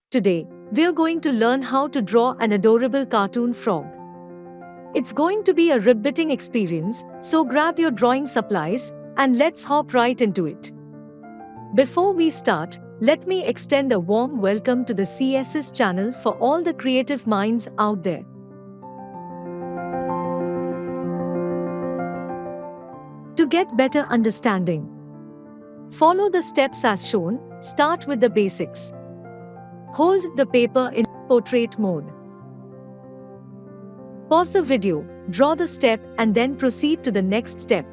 Today, we're going to learn how to draw an adorable cartoon frog. It's going to be a riveting experience, so grab your drawing supplies and let's hop right into it. Before we start, let me extend a warm welcome to the CSS channel for all the creative minds out there. To get better understanding, follow the steps as shown. Start with the basics. Hold the paper in portrait mode. Pause the video, draw the step, and then proceed to the next step.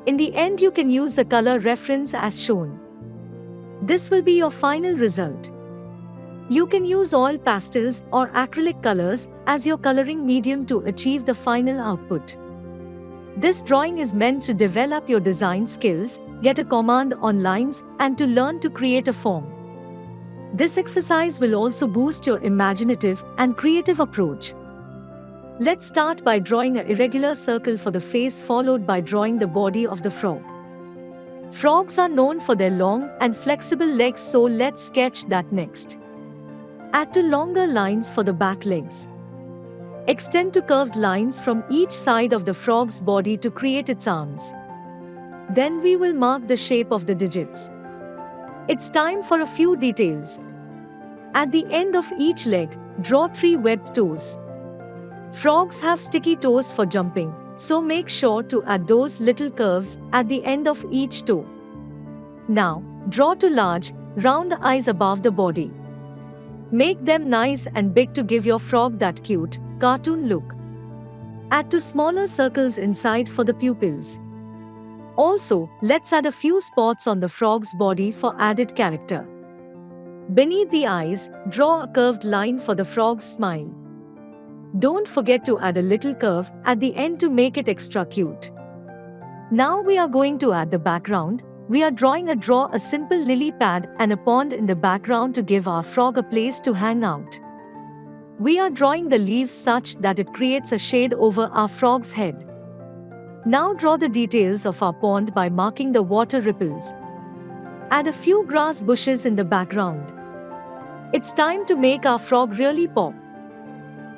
In the end, you can use the color reference as shown. This will be your final result. You can use oil pastels or acrylic colors as your coloring medium to achieve the final output. This drawing is meant to develop your design skills, get a command on lines, and to learn to create a form. This exercise will also boost your imaginative and creative approach. Let's start by drawing an irregular circle for the face, followed by drawing the body of the frog. Frogs are known for their long and flexible legs, so let's sketch that next. Add two longer lines for the back legs. Extend two curved lines from each side of the frog's body to create its arms. Then we will mark the shape of the digits. It's time for a few details. At the end of each leg, draw 3 webbed toes. Frogs have sticky toes for jumping, so make sure to add those little curves at the end of each toe. Now, draw 2 large, round eyes above the body. Make them nice and big to give your frog that cute, cartoon look. Add 2 smaller circles inside for the pupils. Also, let's add a few spots on the frog's body for added character. Beneath the eyes, draw a curved line for the frog's smile. Don't forget to add a little curve at the end to make it extra cute. Now we are going to add the background. We are draw a simple lily pad and a pond in the background to give our frog a place to hang out. We are drawing the leaves such that it creates a shade over our frog's head. Now draw the details of our pond by marking the water ripples. Add a few grass bushes in the background. It's time to make our frog really pop.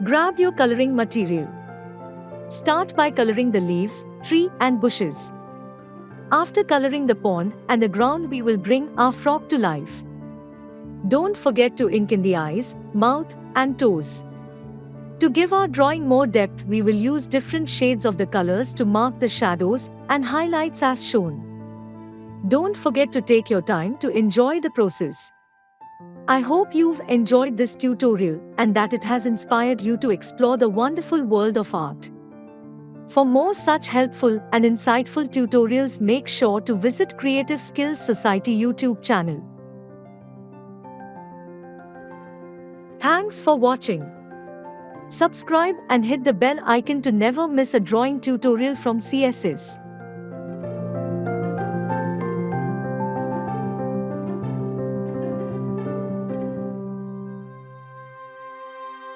Grab your coloring material. Start by coloring the leaves, tree, and bushes. After coloring the pond and the ground, we will bring our frog to life. Don't forget to ink in the eyes, mouth, and toes. To give our drawing more depth, we will use different shades of the colors to mark the shadows and highlights as shown. Don't forget to take your time to enjoy the process. I hope you've enjoyed this tutorial and that it has inspired you to explore the wonderful world of art. For more such helpful and insightful tutorials, make sure to visit Creative Skills Society YouTube channel. Thanks for watching. Subscribe and hit the bell icon to never miss a drawing tutorial from CSS.